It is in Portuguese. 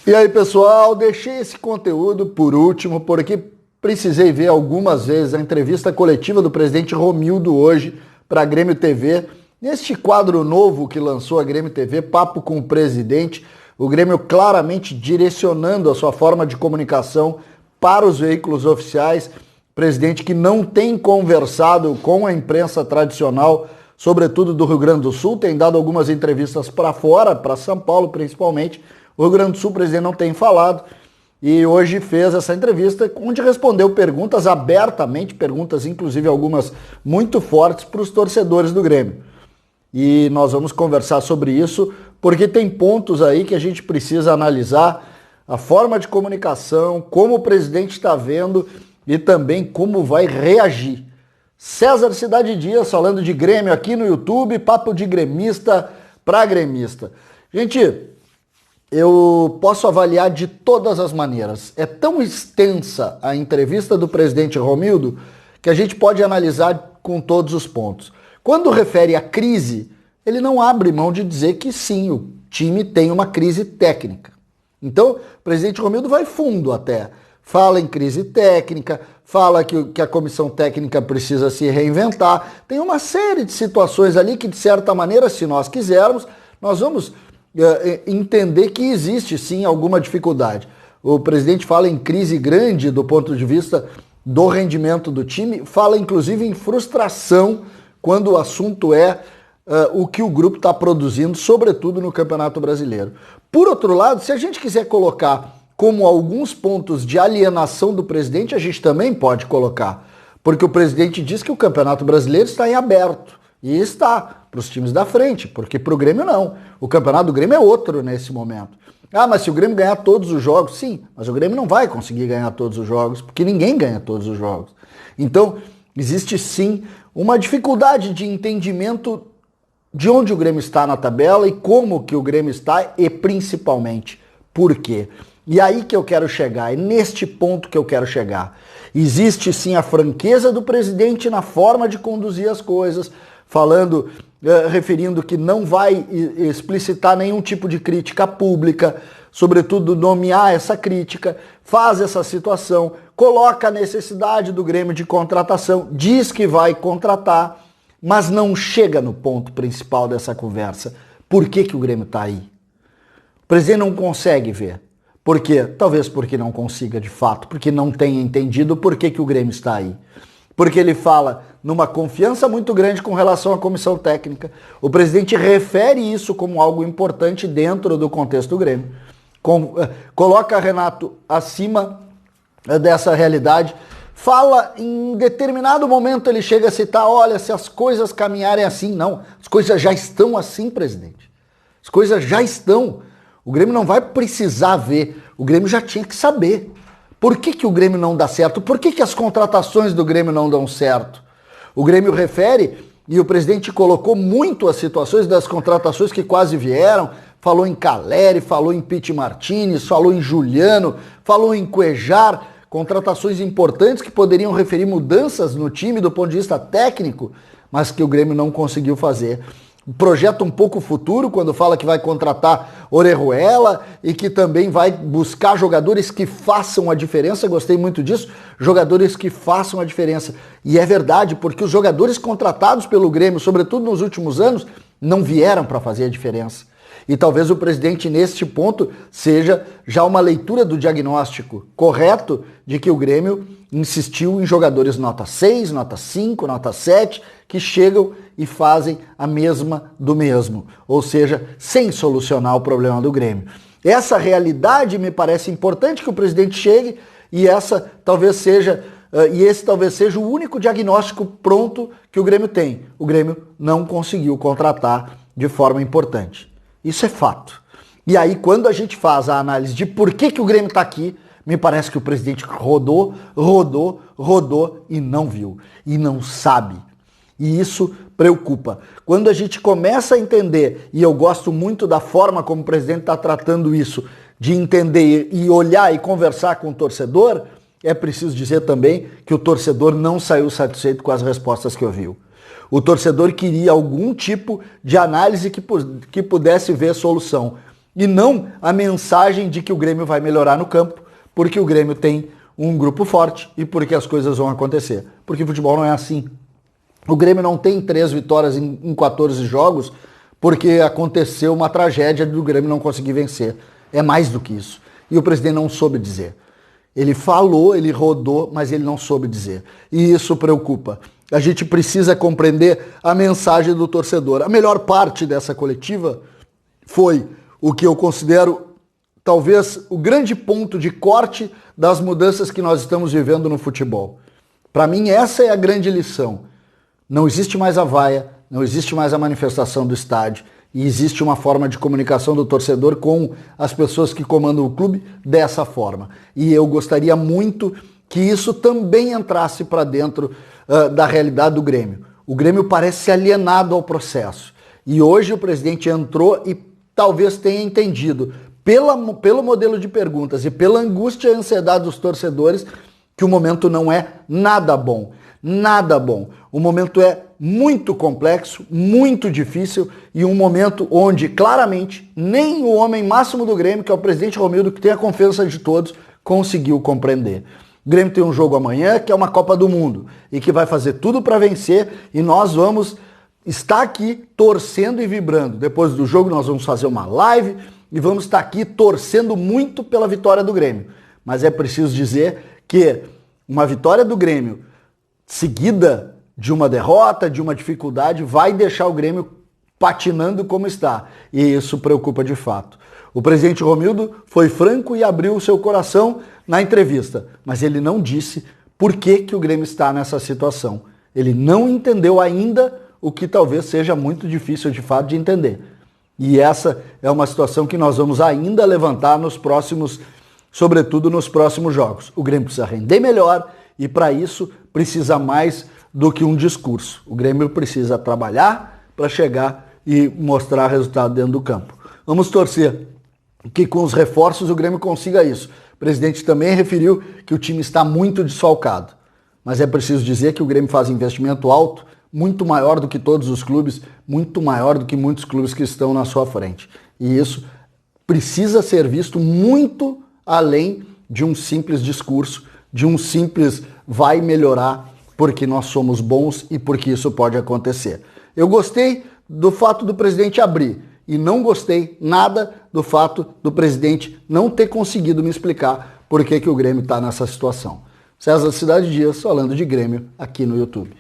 E aí, pessoal, deixei esse conteúdo por último porque precisei ver algumas vezes a entrevista coletiva do presidente Romildo hoje para a Grêmio TV. Neste quadro novo que lançou a Grêmio TV, Papo com o Presidente, o Grêmio claramente direcionando a sua forma de comunicação para os veículos oficiais. Presidente que não tem conversado com a imprensa tradicional, sobretudo do Rio Grande do Sul, tem dado algumas entrevistas para fora, para São Paulo principalmente. O Rio Grande do Sul, o presidente não tem falado, e hoje fez essa entrevista onde respondeu perguntas abertamente, perguntas inclusive algumas muito fortes para os torcedores do Grêmio. E nós vamos conversar sobre isso, porque tem pontos aí que a gente precisa analisar, a forma de comunicação, como o presidente está vendo e também como vai reagir. César Cidade Dias falando de Grêmio aqui no YouTube, papo de gremista para gremista. Gente, eu posso avaliar de todas as maneiras. É tão extensa a entrevista do presidente Romildo que a gente pode analisar com todos os pontos. Quando refere à crise, ele não abre mão de dizer que sim, o time tem uma crise técnica. Então, o presidente Romildo vai fundo até. Fala em crise técnica, fala que a comissão técnica precisa se reinventar. Tem uma série de situações ali que, de certa maneira, se nós quisermos, nós vamos entender que existe sim alguma dificuldade. O presidente fala em crise grande do ponto de vista do rendimento do time, fala inclusive em frustração quando o assunto é o que o grupo está produzindo, sobretudo no Campeonato Brasileiro. Por outro lado, se a gente quiser colocar como alguns pontos de alienação do presidente, a gente também pode colocar, porque o presidente diz que o Campeonato Brasileiro está em aberto, e está para os times da frente, porque para o Grêmio não. O campeonato do Grêmio é outro nesse momento. Ah, mas se o Grêmio ganhar todos os jogos, sim, mas o Grêmio não vai conseguir ganhar todos os jogos, porque ninguém ganha todos os jogos. Então, existe sim uma dificuldade de entendimento de onde o Grêmio está na tabela e como que o Grêmio está e principalmente por quê. E aí que eu quero chegar, é neste ponto que eu quero chegar. Existe sim a franqueza do presidente na forma de conduzir as coisas, falando, referindo que não vai explicitar nenhum tipo de crítica pública, sobretudo nomear essa crítica, faz essa situação, coloca a necessidade do Grêmio de contratação, diz que vai contratar, mas não chega no ponto principal dessa conversa. Por que que o Grêmio está aí? O presidente não consegue ver. Por quê? Talvez porque não consiga de fato, porque não tenha entendido por que que o Grêmio está aí. Porque ele fala numa confiança muito grande com relação à comissão técnica. O presidente refere isso como algo importante dentro do contexto do Grêmio. Coloca Renato acima dessa realidade. Fala, em determinado momento ele chega a citar, olha, se as coisas caminharem assim, não. As coisas já estão assim, presidente. As coisas já estão. O Grêmio não vai precisar ver. O Grêmio já tinha que saber. Por que que o Grêmio não dá certo? Por que que as contratações do Grêmio não dão certo? O Grêmio refere, e o presidente colocou muito as situações das contratações que quase vieram, falou em Caleri, falou em Pity Martinez, falou em Juliano, falou em Cuejar, contratações importantes que poderiam referir mudanças no time do ponto de vista técnico, mas que o Grêmio não conseguiu fazer. Projeta um pouco o futuro quando fala que vai contratar Orejuela e que também vai buscar jogadores que façam a diferença. Gostei muito disso, jogadores que façam a diferença. E é verdade, porque os jogadores contratados pelo Grêmio, sobretudo nos últimos anos, não vieram para fazer a diferença. E talvez o presidente, neste ponto, seja já uma leitura do diagnóstico correto de que o Grêmio insistiu em jogadores nota 6, nota 5, nota 7, que chegam e fazem a mesma do mesmo, ou seja, sem solucionar o problema do Grêmio. Essa realidade me parece importante que o presidente chegue e esse talvez seja o único diagnóstico pronto que o Grêmio tem. O Grêmio não conseguiu contratar de forma importante. Isso é fato. E aí, quando a gente faz a análise de por que que o Grêmio está aqui, me parece que o presidente rodou e não viu. E não sabe. E isso preocupa. Quando a gente começa a entender, e eu gosto muito da forma como o presidente está tratando isso, de entender e olhar e conversar com o torcedor, é preciso dizer também que o torcedor não saiu satisfeito com as respostas que ouviu. O torcedor queria algum tipo de análise que pudesse ver solução. e não a mensagem de que o Grêmio vai melhorar no campo, porque o Grêmio tem um grupo forte e porque as coisas vão acontecer. Porque o futebol não é assim. O Grêmio não tem 3 vitórias em 14 jogos porque aconteceu uma tragédia do Grêmio não conseguir vencer. É mais do que isso. E o presidente não soube dizer. Ele falou, ele rodou, mas ele não soube dizer. E isso preocupa. A gente precisa compreender a mensagem do torcedor. A melhor parte dessa coletiva foi o que eu considero talvez o grande ponto de corte das mudanças que nós estamos vivendo no futebol. Para mim, essa é a grande lição. Não existe mais a vaia, não existe mais a manifestação do estádio, e existe uma forma de comunicação do torcedor com as pessoas que comandam o clube dessa forma. E eu gostaria muito que isso também entrasse para dentro da realidade do Grêmio. O Grêmio parece alienado ao processo. E hoje o presidente entrou e talvez tenha entendido, pelo modelo de perguntas e pela angústia e ansiedade dos torcedores, que o momento não é nada bom. Nada bom. O momento é muito complexo, muito difícil e um momento onde, claramente, nem o homem máximo do Grêmio, que é o presidente Romildo, que tem a confiança de todos, conseguiu compreender. O Grêmio tem um jogo amanhã, que é uma Copa do Mundo, e que vai fazer tudo para vencer, e nós vamos estar aqui torcendo e vibrando. Depois do jogo nós vamos fazer uma live e vamos estar aqui torcendo muito pela vitória do Grêmio. Mas é preciso dizer que uma vitória do Grêmio seguida de uma derrota, de uma dificuldade, vai deixar o Grêmio patinando como está. E isso preocupa de fato. O presidente Romildo foi franco e abriu o seu coração na entrevista, mas ele não disse por que o Grêmio está nessa situação. Ele não entendeu ainda o que talvez seja muito difícil de fato de entender. E essa é uma situação que nós vamos ainda levantar nos próximos, sobretudo nos próximos jogos. O Grêmio precisa render melhor e para isso precisa mais do que um discurso. O Grêmio precisa trabalhar para chegar e mostrar resultado dentro do campo. Vamos torcer que com os reforços o Grêmio consiga isso. O presidente também referiu que o time está muito desfalcado. Mas é preciso dizer que o Grêmio faz investimento alto, muito maior do que todos os clubes, muito maior do que muitos clubes que estão na sua frente. E isso precisa ser visto muito além de um simples discurso, de um simples vai melhorar porque nós somos bons e porque isso pode acontecer. Eu gostei do fato do presidente abrir e não gostei nada do fato do presidente não ter conseguido me explicar por que o Grêmio está nessa situação. César Cidade Dias falando de Grêmio aqui no YouTube.